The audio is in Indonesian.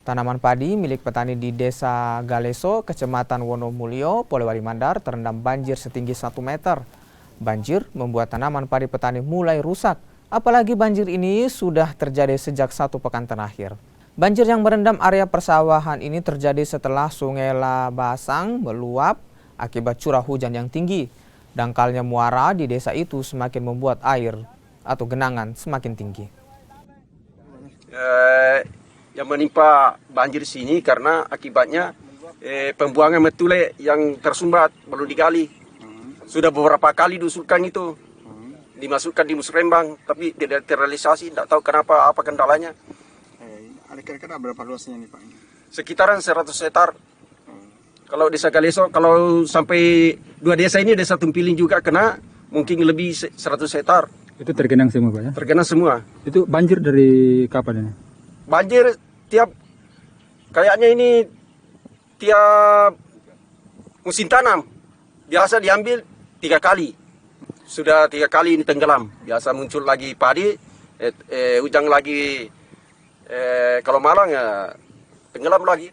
Tanaman padi milik petani di Desa Galeso, Kecamatan Wonomulyo, Polewali Mandar terendam banjir setinggi 1 meter. Banjir membuat tanaman padi petani mulai rusak, apalagi banjir ini sudah terjadi sejak 1 pekan terakhir. Banjir yang merendam area persawahan ini terjadi setelah Sungai Labasang meluap akibat curah hujan yang tinggi. Dangkalnya muara di desa itu semakin membuat air atau genangan semakin tinggi. Yang menimpa banjir sini karena akibatnya pembuangan metule yang tersumbat belum digali. Sudah beberapa kali diusulkan itu, dimasukkan di musrembang, tapi tidak terrealisasi. Tidak tahu kenapa, apa kendalanya. Kira-kira berapa luasnya nih Pak? Sekitaran 100 hektar. Kalau desa Galeso, kalau sampai 2 desa ini, desa Tumpiling juga kena, mungkin lebih 100 hektar. Itu tergenang semua Pak ya? Tergenang semua. Itu banjir dari kapan ini? Banjir kayaknya ini tiap musim tanam. Biasa diambil 3 kali. Sudah 3 kali ini tenggelam. Biasa muncul lagi padi, hujan lagi, kalau malang ya tenggelam lagi.